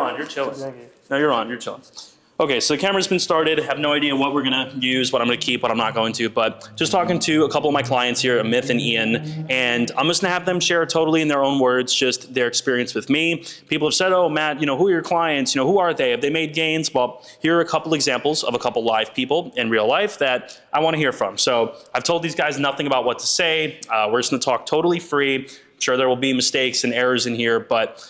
on. You're chilling. No, you're on. You're chilling. Okay, so the camera's been started. I have no idea what we're gonna use, what I'm gonna keep, what I'm not going to, but just talking to a couple of my clients here, Myth and Ian, and I'm just gonna have them share totally in their own words, just their experience with me. People have said, oh, Matt, who are your clients? Who are they? Have they made gains? Well, here are a couple examples of a couple live people in real life that I wanna hear from. So I've told these guys nothing about what to say. We're just gonna talk totally free. I'm sure there will be mistakes and errors in here, but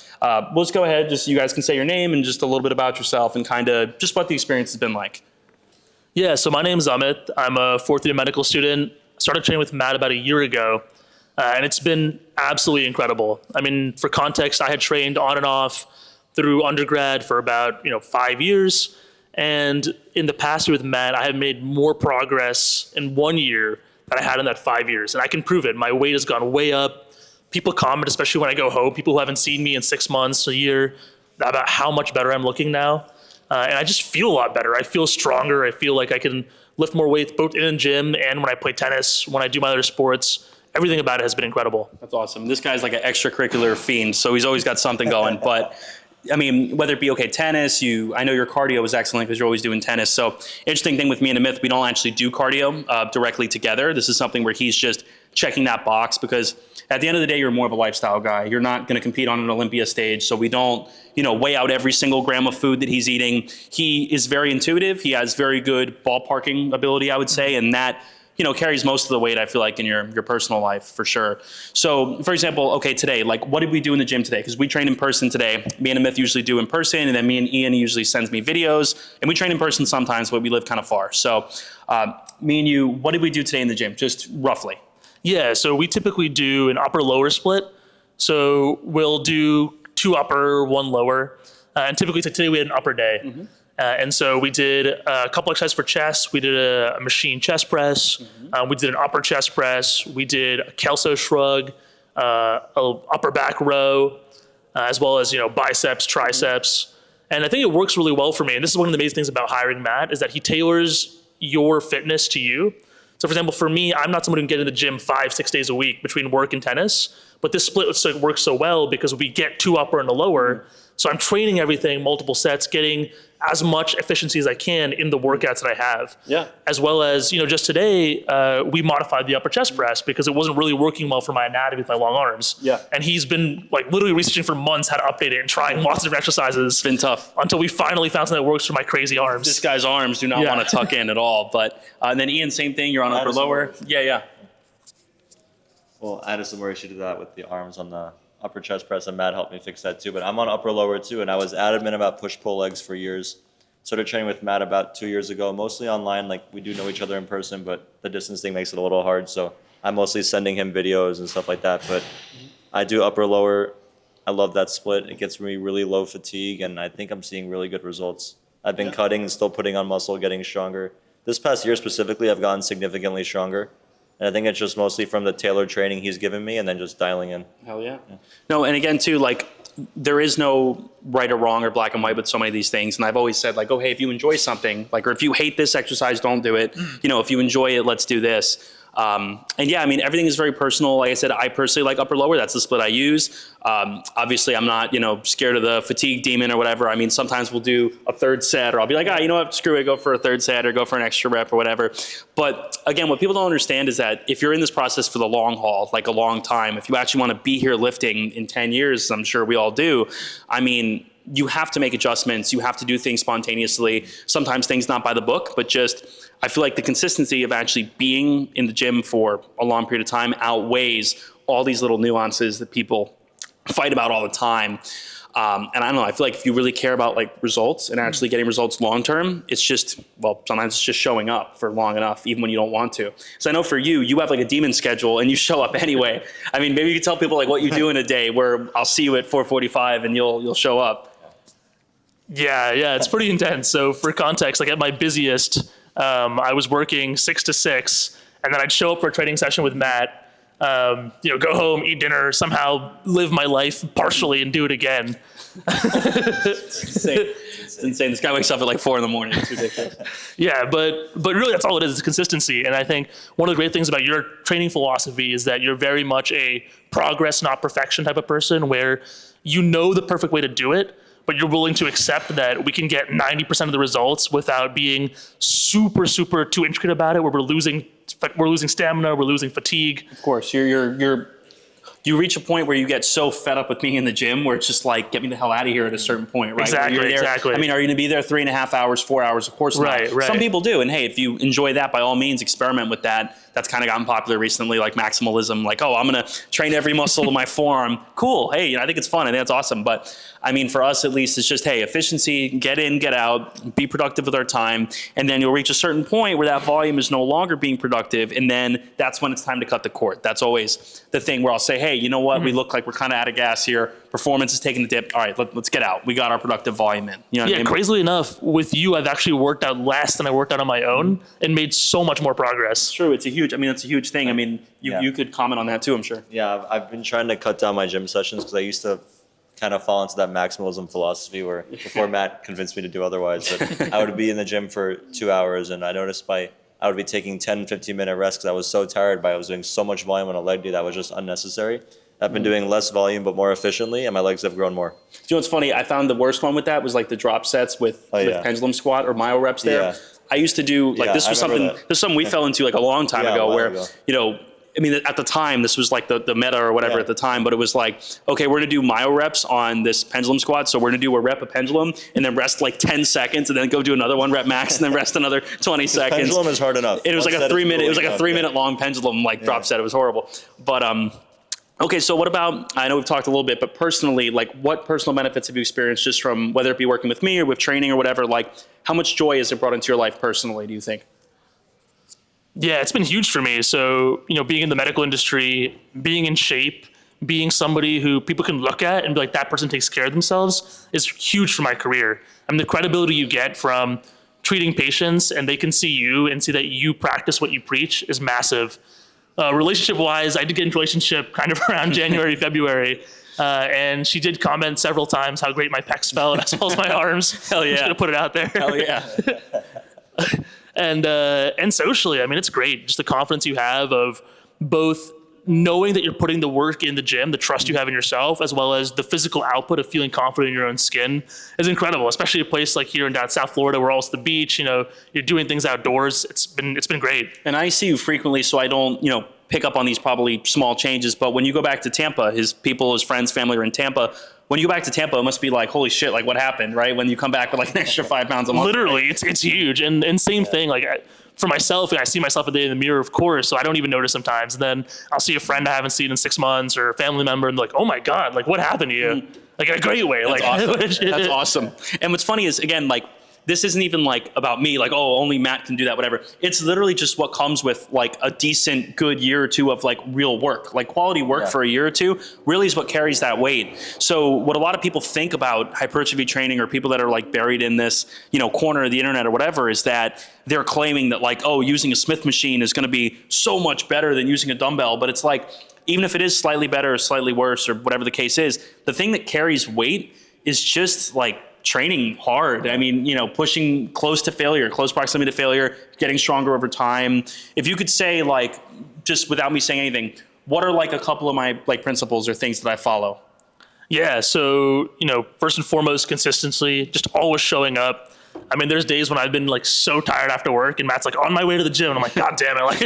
we'll just go ahead, just you guys can say your name and just a little bit about yourself and kind of just what the experience has been like. Yeah, so my name is Amit. I'm a fourth year medical student. Started training with Matt about a year ago, and it's been absolutely incredible. I mean, for context, I had trained on and off through undergrad for about 5 years, and in the past year with Matt, I have made more progress in 1 year than I had in that 5 years, and I can prove it. My weight has gone way up. People comment, especially when I go home, people who haven't seen me in 6 months, a year, about how much better I'm looking now. And I just feel a lot better. I feel stronger. I feel like I can lift more weights both in the gym and when I play tennis, when I do my other sports. Everything about it has been incredible. That's awesome. This guy's like an extracurricular fiend, so he's always got something going. But I mean, whether it be tennis, I know your cardio is excellent because you're always doing tennis. So interesting thing with me and the Myth, we don't actually do cardio directly together. This is something where he's just checking that box because at the end of the day, you're more of a lifestyle guy. You're not going to compete on an Olympia stage, so we don't, weigh out every single gram of food that he's eating. He is very intuitive. He has very good ballparking ability, I would say, and that carries most of the weight, I feel like, in your personal life, for sure. So, for example, okay, today, what did we do in the gym today? Because we train in person today. Me and Myth usually do in person, and then me and Ian usually sends me videos, and we train in person sometimes, but we live kind of far. So, me and you, what did we do today in the gym, just roughly? Yeah, so we typically do an upper-lower split. So we'll do 2 upper, 1 lower. And typically today we had an upper day. Mm-hmm. And so we did a couple exercises for chest. We did a machine chest press. Mm-hmm. We did an upper chest press. We did a Kelso shrug, a upper back row, as well as biceps, triceps. Mm-hmm. And I think it works really well for me. And this is one of the amazing things about hiring Matt is that he tailors your fitness to you. So for example, for me, I'm not someone who can get in the gym 5-6 days a week between work and tennis, but this split works so well because we get 2 upper and a lower. Mm-hmm. So I'm training everything, multiple sets, getting as much efficiency as I can in the workouts that I have. Yeah. As well as, just today, we modified the upper chest press because it wasn't really working well for my anatomy with my long arms. Yeah. And he's been literally researching for months how to update it and trying lots of different exercises. It's been tough. Until we finally found something that works for my crazy arms. This guy's arms do not want to tuck in at all. But and then Ian, same thing, you're on upper lower. Yeah. Well, I had some more issue to that with the arms on the upper chest press, and Matt helped me fix that too. But I'm on upper lower too, and I was adamant about push-pull legs for years. Started training with Matt about 2 years ago, mostly online. We do know each other in person, but the distance thing makes it a little hard. So I'm mostly sending him videos and stuff like that. But I do upper lower. I love that split. It gets me really low fatigue, and I think I'm seeing really good results. I've been cutting and still putting on muscle, getting stronger. This past year specifically, I've gotten significantly stronger. And I think it's just mostly from the tailored training he's given me and then just dialing in. Hell yeah. No, and again, too, there is no right or wrong or black and white with so many of these things. And I've always said, oh, hey, if you enjoy something, or if you hate this exercise, don't do it. If you enjoy it, let's do this. And yeah, I mean, everything is very personal. Like I said, I personally like upper lower. That's the split I use. Obviously, I'm not, scared of the fatigue demon or whatever. I mean, sometimes we'll do a third set, or I'll be like, you know what, screw it, go for a third set or go for an extra rep or whatever. But again, what people don't understand is that if you're in this process for the long haul, a long time, if you actually want to be here lifting in 10 years, I'm sure we all do, I mean, you have to make adjustments. You have to do things spontaneously. Sometimes things not by the book, but just, I feel like the consistency of actually being in the gym for a long period of time outweighs all these little nuances that people fight about all the time. And I don't know, I feel like if you really care about results and actually getting results long-term, it's just, sometimes it's just showing up for long enough, even when you don't want to. So I know for you, you have a demon schedule and you show up anyway. I mean, maybe you could tell people what you do in a day where I'll see you at 4:45 and you'll show up. Yeah, it's pretty intense. So for context, at my busiest, I was working 6 to 6, and then I'd show up for a training session with Matt, go home, eat dinner, somehow live my life partially and do it again. It's insane. This guy wakes up at 4 a.m. It's ridiculous. Yeah, but really that's all it is consistency. And I think one of the great things about your training philosophy is that you're very much a progress, not perfection type of person where you know the perfect way to do it, but you're willing to accept that we can get 90% of the results without being super, super too intricate about it, where we're losing stamina, we're losing fatigue. Of course, you reach a point where you get so fed up with being in the gym where it's just like, get me the hell out of here at a certain point, right? Exactly, Where you're there, exactly. I mean, are you going to be there 3.5 hours, 4 hours? Of course Right, not. right. Some people do. And hey, if you enjoy that, by all means, experiment with that. That's kind of gotten popular recently, like maximalism, like, oh, I'm going to train every muscle of my forearm. Cool. Hey, I think it's fun. I think that's awesome. But I mean, for us at least, it's just, hey, efficiency, get in, get out, be productive with our time. And then you'll reach a certain point where that volume is no longer being productive. And then that's when it's time to cut the cord. That's always the thing where I'll say, hey, you know what? We look like we're kind of out of gas here. Performance is taking the dip. All right, let's get out. We got our productive volume in. You know what I mean? Crazily enough, with you, I've actually worked out less than I worked out on my own and made so much more progress. True. It's a huge thing. I mean, you could comment on that too, I'm sure. Yeah, I've been trying to cut down my gym sessions because I used to kind of fall into that maximalism philosophy where before Matt convinced me to do otherwise, that I would be in the gym for 2 hours, and I noticed I would be taking 10, 15-minute rests because I was so tired I was doing so much volume on a leg day that was just unnecessary. I've been doing less volume but more efficiently, and my legs have grown more. You know what's funny? I found the worst one with that was like the drop sets with pendulum squat or myo reps there. Yeah. I used to do like this was something we fell into like a long time ago where you know, I mean, at the time, this was like the meta or whatever at the time, but it was like, okay, we're going to do myo reps on this pendulum squat. So we're going to do a rep of pendulum and then rest like 10 seconds and then go do another one rep max and then rest another 20 seconds. Pendulum is hard enough. It was like a 3 minute, it was like a 3 minute long pendulum drop set. It was horrible. But, okay, so what about, I know we've talked a little bit, but personally, like what personal benefits have you experienced just from whether it be working with me or with training or whatever, like how much joy has it brought into your life personally, do you think? Yeah, it's been huge for me. So, you know, being in the medical industry, being in shape, being somebody who people can look at and be like, that person takes care of themselves is huge for my career. I mean, the credibility you get from treating patients and they can see you and see that you practice what you preach is massive. Relationship-wise, I did get into a relationship kind of around January, February, and she did comment several times how great my pecs felt as well as my arms. Hell yeah. I'm just gonna put it out there. Hell yeah. And socially, I mean, it's great. Just the confidence you have of both knowing that you're putting the work in the gym, the trust you have in yourself, as well as the physical output of feeling confident in your own skin is incredible, especially a place like here in down South Florida where all's the beach, you know, you're doing things outdoors. It's been great. And I see you frequently, so I don't, you know, pick up on these probably small changes, but when you go back to Tampa, his people, his friends, family are in Tampa. When you go back to Tampa, it must be like, holy shit, like what happened, right? When you come back with like an extra 5 pounds a month. Literally, it's huge. And same thing, like for myself, I see myself a day in the mirror, of course, so I don't even notice sometimes. And then I'll see a friend I haven't seen in 6 months or a family member and like, oh my God, like what happened to you? Like in a great way. That's like awesome. That's awesome. And what's funny is, again, like, this isn't even like about me, like, oh, only Matt can do that, whatever. It's literally just what comes with like a decent, good year or two of like real work, like quality work for a year or two really is what carries that weight. So what a lot of people think about hypertrophy training or people that are like buried in this, you know, corner of the internet or whatever is that they're claiming that like, oh, using a Smith machine is going to be so much better than using a dumbbell. But it's like, even if it is slightly better or slightly worse or whatever the case is, the thing that carries weight is just like training hard. I mean, you know, pushing close to failure, close proximity to failure, getting stronger over time. If you could say, like, just without me saying anything, what are like a couple of my like principles or things that I follow? Yeah, so, you know, first and foremost, consistency, just always showing up. I mean, there's days when I've been like so tired after work and Matt's like on my way to the gym and I'm like, God damn it. Like,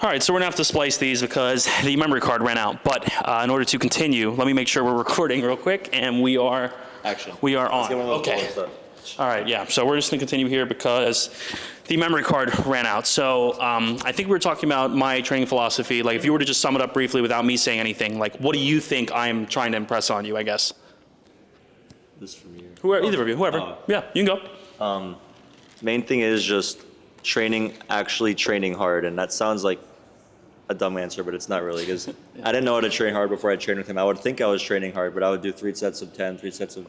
all right, so we're gonna have to splice these because the memory card ran out. But in order to continue, let me make sure we're recording real quick and we are on. Okay. All right, yeah, so we're just gonna continue here because the memory card ran out. So I think we were talking about my training philosophy. Like if you were to just sum it up briefly without me saying anything, like what do you think I'm trying to impress on you, I guess? This from you. Whoever, either of you, whoever. Yeah, you can go. Main thing is just actually training hard, and that sounds like a dumb answer, but it's not really, because I didn't know how to train hard before I trained with him. I would think I was training hard, but I would do 3 sets of 10, 3 sets of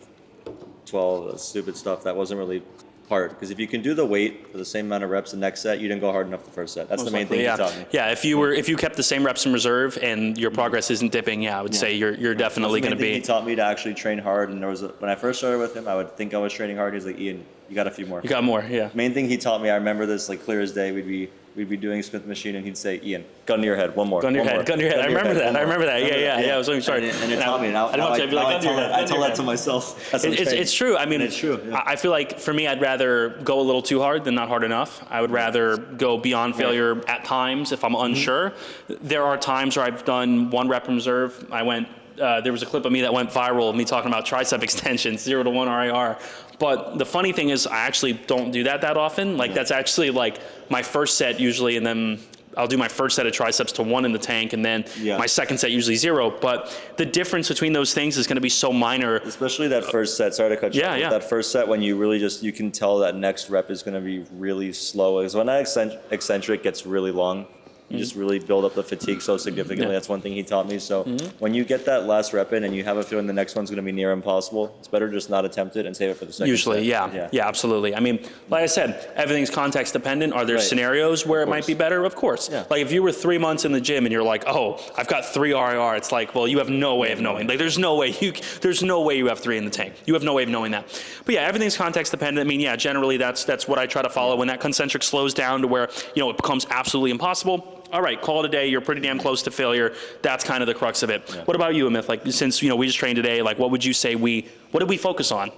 12, stupid stuff that wasn't really hard. Because if you can do the weight for the same amount of reps the next set, you didn't go hard enough the first set. That's the main thing he taught me. Yeah, if you kept the same reps in reserve and your progress isn't dipping, I would say you're definitely going to be. He taught me to actually train hard, and when I first started with him, I would think I was training hard. He was like, Ian, you got a few more. You got more, yeah. Main thing he taught me, I remember this like clear as day. We'd be we'd be doing Smith machine, and he'd say, "Ian, gun to your head, one more, Gun to your one head, more, gun to your head. I remember that. I remember that. Yeah. I was sorry. And it taught me. Now, I didn't want you to be like, I tell that to myself. It's true. I mean, it's true. Yeah. I feel like for me, I'd rather go a little too hard than not hard enough. I would rather go beyond failure at times if I'm unsure. There are times where I've done 1 rep in reserve. There was a clip of me that went viral of me talking about tricep extensions, 0 to 1 RIR. But the funny thing is I actually don't do that often. Like that's actually like my first set usually, and then I'll do my first set of triceps to 1 in the tank, and then my second set usually 0. But the difference between those things is going to be so minor. Especially that first set. Sorry to cut you off. Yeah. That first set when you really you can tell that next rep is going to be really slow. Because when that eccentric gets really long, you just really build up the fatigue so significantly. That's one thing he taught me. So when you get that last rep in and you have a feeling the next one's going to be near impossible, it's better just not attempt it and save it for the second Usually, set. yeah, absolutely. I mean, like I said, everything's context dependent. Are there scenarios where it might be better? Of course. Yeah. Like if you were 3 months in the gym and you're like, oh, I've got 3 RIR, it's like, well, you have no way of knowing. Like there's no way you have 3 in the tank. You have no way of knowing that. But yeah, everything's context dependent. I mean, yeah, generally that's what I try to follow. When that concentric slows down to where, it becomes absolutely impossible, all right, call it a day. You're pretty damn close to failure. That's kind of the crux of it. Yeah. What about you, Amit? Like, since, we just trained today, like, what would you say what did we focus on,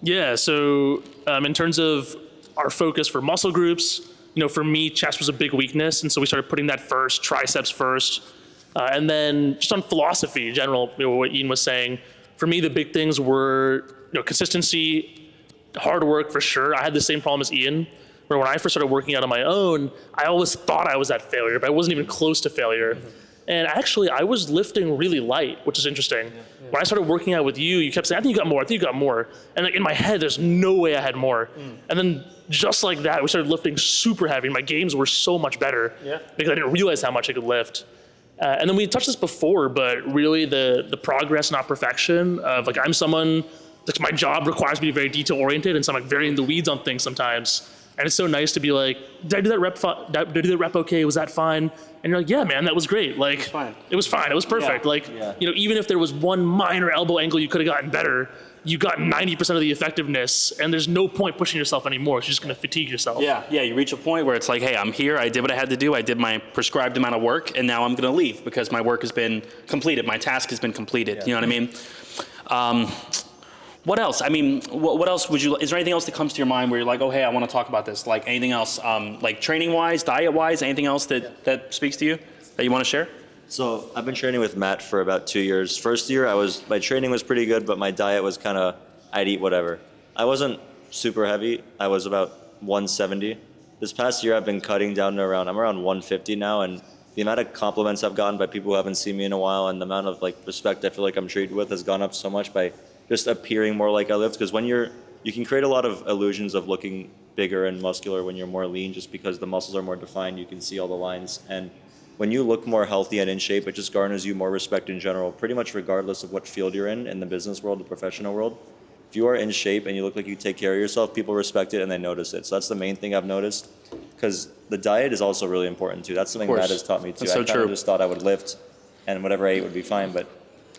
Yeah, so in terms of our focus for muscle groups, for me, chest was a big weakness. And so we started putting that first, triceps first. And then just on philosophy in general, what Ian was saying, for me, the big things were, consistency, hard work for sure. I had the same problem as Ian, where when I first started working out on my own, I always thought I was at failure, but I wasn't even close to failure. And actually, I was lifting really light, which is interesting. When I started working out with you, you kept saying, I think you got more, I think you got more. And like in my head, there's no way I had more. And then just like that, we started lifting super heavy. My games were so much better because I didn't realize how much I could lift. And then we touched this before, but really the progress, not perfection of like, I'm someone, like my job requires me to be very detail oriented, and so I'm like very in the weeds on things sometimes. And it's so nice to be like, did I do that rep? Did I do that rep okay? Was that fine? And you're like, yeah, man, that was great. Like, it was fine. It was perfect. Even if there was one minor elbow angle you could have gotten better, you got 90% of the effectiveness, and there's no point pushing yourself anymore. You're just going to fatigue yourself. Yeah. You reach a point where it's like, hey, I'm here. I did what I had to do. I did my prescribed amount of work, and now I'm going to leave because my work has been completed. My task has been completed. Yeah. You know what I mean? What else? I mean, what else is there anything else that comes to your mind where you're like, oh, hey, I want to talk about this? Like anything else, like training-wise, diet-wise, anything else that speaks to you that you want to share? So I've been training with Matt for about 2 years. First year, my training was pretty good, but my diet was kind of, I'd eat whatever. I wasn't super heavy. I was about 170. This past year, I've been cutting down to I'm around 150 now, and the amount of compliments I've gotten by people who haven't seen me in a while, and the amount of respect I feel like I'm treated with has gone up so much by just appearing more like I lift. Because when you can create a lot of illusions of looking bigger and muscular when you're more lean, just because the muscles are more defined, you can see all the lines. And when you look more healthy and in shape, it just garners you more respect in general, pretty much regardless of what field you're in the business world, the professional world. If you are in shape and you look like you take care of yourself, people respect it and they notice it. So that's the main thing I've noticed. Because the diet is also really important too. That's something Matt has taught me too. That's so I kind true. of just thought I would lift and whatever I ate would be fine, but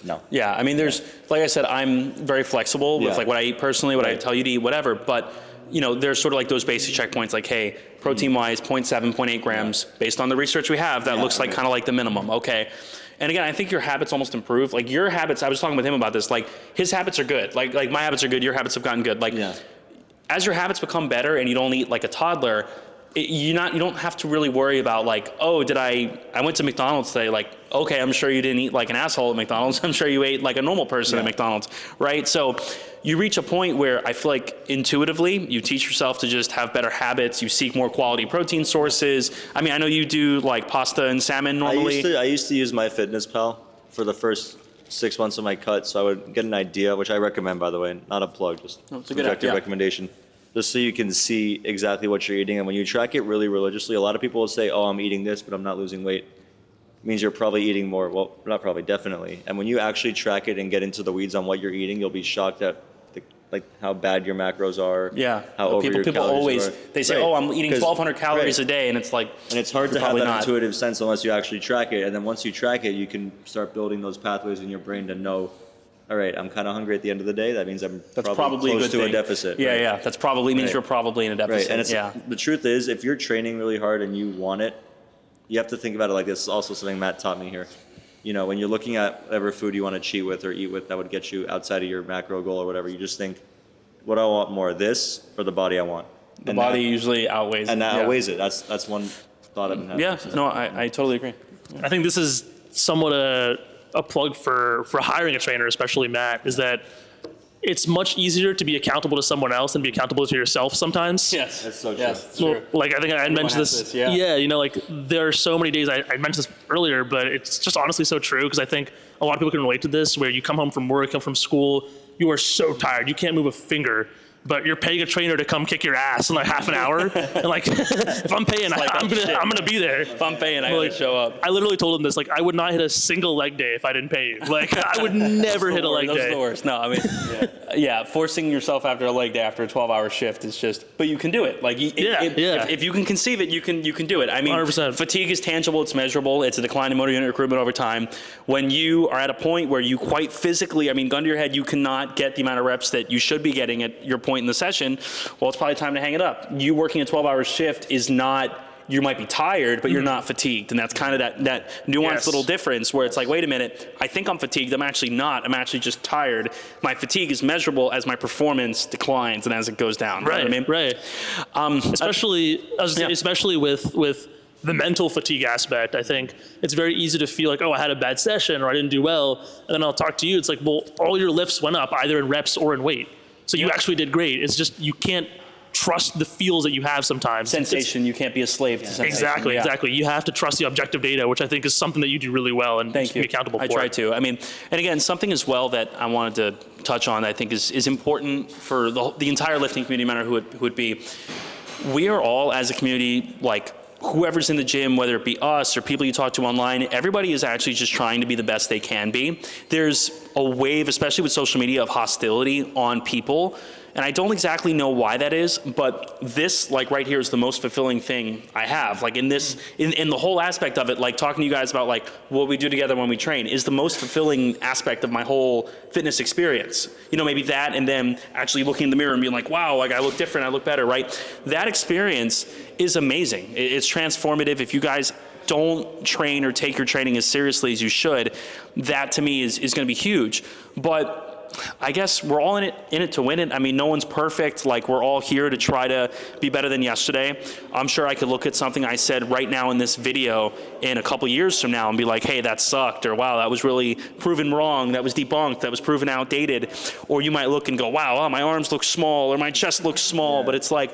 no. Yeah, I mean, like I said, I'm very flexible with what I eat personally, what I tell you to eat, whatever. But there's sort of like those basic checkpoints, like, hey, protein-wise, 0.7, 0.8 grams, based on the research we have, that looks like kind of like the minimum. Okay. And again, I think your habits almost improve. Like your habits, I was talking with him about this. Like his habits are good. Like my habits are good. Your habits have gotten good. Like as your habits become better and you don't eat like a toddler, you don't have to really worry about like, oh, I went to McDonald's today. Like, okay, I'm sure you didn't eat like an asshole at McDonald's. I'm sure you ate like a normal person at McDonald's, right? So you reach a point where I feel like intuitively you teach yourself to just have better habits. You seek more quality protein sources. I mean, I know you do like pasta and salmon normally. I used to use MyFitnessPal for the first 6 months of my cut, so I would get an idea, which I recommend, by the way, not a plug, just it's a good idea. recommendation. Just so you can see exactly what you're eating. And when you track it really religiously, a lot of people will say, oh, I'm eating this, but I'm not losing weight. It means you're probably eating more. Well, not probably, definitely. And when you actually track it and get into the weeds on what you're eating, you'll be shocked at how bad your macros are. Yeah. How over your people calories always, are. they say, oh, I'm eating 1,200 calories a day. And it's like, and it's hard to have that intuitive sense unless you actually track it. And then once you track it, you can start building those pathways in your brain to know all right, I'm kind of hungry at the end of the day. That means I'm That's probably probably a close good to thing. a deficit. Yeah, right? yeah. That's probably means Right. you're probably in a Right, deficit. and it's, yeah. the truth is, if you're training really hard and you want it, you have to think about it like this. Is also something Matt taught me here. When you're looking at whatever food you want to cheat with or eat with that would get you outside of your macro goal or whatever, you just think, what do I want more, this or the body I want? The body usually outweighs and it. that yeah. outweighs it. That's one thought I've been having. Yeah, no, I totally agree. I think this is somewhat a plug for hiring a trainer, especially Matt, is that it's much easier to be accountable to someone else than be accountable to yourself sometimes. Yes. That's so true. Yes, it's Well, true. like I think I mentioned has this. this, yeah. Like there are so many days, I mentioned this earlier, but it's just honestly so true because I think a lot of people can relate to this where you come home from work, come from school, you are so tired, you can't move a finger, but you're paying a trainer to come kick your ass in like half an hour. And like, if I'm paying, I'm gonna be there. If I'm paying, I gotta show up. I literally told him this, like I would not hit a single leg day if I didn't pay you. Like I would never hit a leg Those are day. the worst. No, I mean, yeah, forcing yourself after a leg day after a 12-hour shift is just, but you can do it. Like, if you can conceive it, you can do it. I mean, 100%. Fatigue is tangible, it's measurable, it's a decline in motor unit recruitment over time. When you are at a point where you quite physically, I mean, gun to your head, you cannot get the amount of reps that you should be getting at your point in the session, well, it's probably time to hang it up. You working a 12-hour shift is not, you might be tired, but you're not fatigued. And that's kind of that nuanced little difference where it's like, wait a minute, I think I'm fatigued. I'm actually not. I'm actually just tired. My fatigue is measurable as my performance declines and as it goes down. Right, You know what I mean? right. Especially with the mental fatigue aspect, I think it's very easy to feel like, oh, I had a bad session or I didn't do well. And then I'll talk to you. It's like, well, all your lifts went up either in reps or in weight. So you actually did great. It's just you can't trust the feels that you have sometimes. Sensation, you can't be a slave to sensation. Exactly. You have to trust the objective data, which I think is something that you do really well and Thank you. be accountable for. I try to. I mean, and again, something as well that I wanted to touch on that I think is important for the entire lifting community, no matter who it would be. We are all, as a community, like whoever's in the gym, whether it be us or people you talk to online, everybody is actually just trying to be the best they can be. There's a wave, especially with social media, of hostility on people. And I don't exactly know why that is, but this, like right here, is the most fulfilling thing I have. Like in this, in the whole aspect of it, like talking to you guys about like what we do together when we train is the most fulfilling aspect of my whole fitness experience. Maybe that, and then actually looking in the mirror and being like, wow, like I look different, I look better, right? That experience is amazing. It's transformative. If you guys don't train or take your training as seriously as you should, that to me is going to be huge. But I guess we're all in it to win it. I mean, no one's perfect. Like, we're all here to try to be better than yesterday. I'm sure I could look at something I said right now in this video in a couple years from now and be like, hey, that sucked, or wow, that was really proven wrong, that was debunked, that was proven outdated. Or you might look and go, wow, my arms look small, or my chest looks small, but it's like,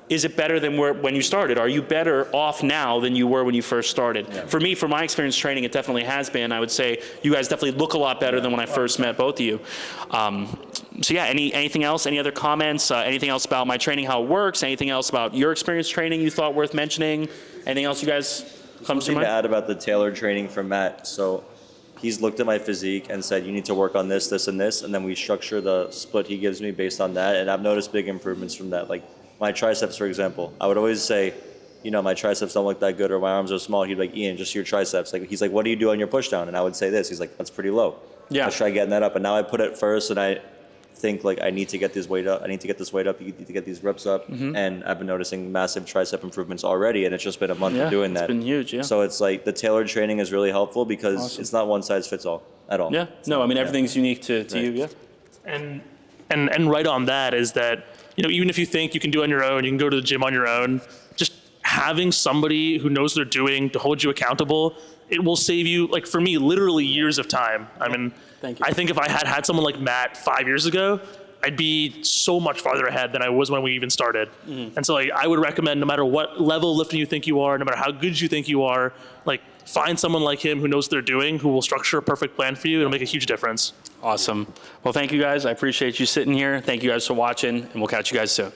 is it better than when you started? Are you better off now than you were when you first started? Yeah. For me, from my experience training, it definitely has been. I would say you guys definitely look a lot better than when I first met both of you. So yeah, anything else? Any other comments? Anything else about my training, how it works? Anything else about your experience training you thought worth mentioning? Anything else you guys comes to mind? To add about the tailored training from Matt. So he's looked at my physique and said, you need to work on this, this, and this. And then we structure the split he gives me based on that. And I've noticed big improvements from that. Like, my triceps, for example, I would always say, my triceps don't look that good or my arms are small. He'd be like, Ian, just your triceps. Like, he's like, what do you do on your push down? And I would say this. He's like, that's pretty low. Yeah. Let's try getting that up. And now I put it first and I think like I need to get this weight up. I need to get this weight up. You need to get these reps up. Mm-hmm. And I've been noticing massive tricep improvements already. And it's just been a month of doing that. It's been huge, yeah. So it's like the tailored training is really helpful because it's not one size fits all at all. Yeah. No, I mean, everything's unique to you, yeah. And right on that is that, even if you think you can do it on your own, you can go to the gym on your own, just having somebody who knows what they're doing to hold you accountable, it will save you, like for me, literally years of time. I mean, Thank you. I think if I had someone like Matt 5 years ago, I'd be so much farther ahead than I was when we even started. Mm-hmm. And so like, I would recommend no matter what level of lifting you think you are, no matter how good you think you are, like find someone like him who knows what they're doing, who will structure a perfect plan for you. It'll make a huge difference. Awesome. Well, thank you guys. I appreciate you sitting here. Thank you guys for watching, and we'll catch you guys soon.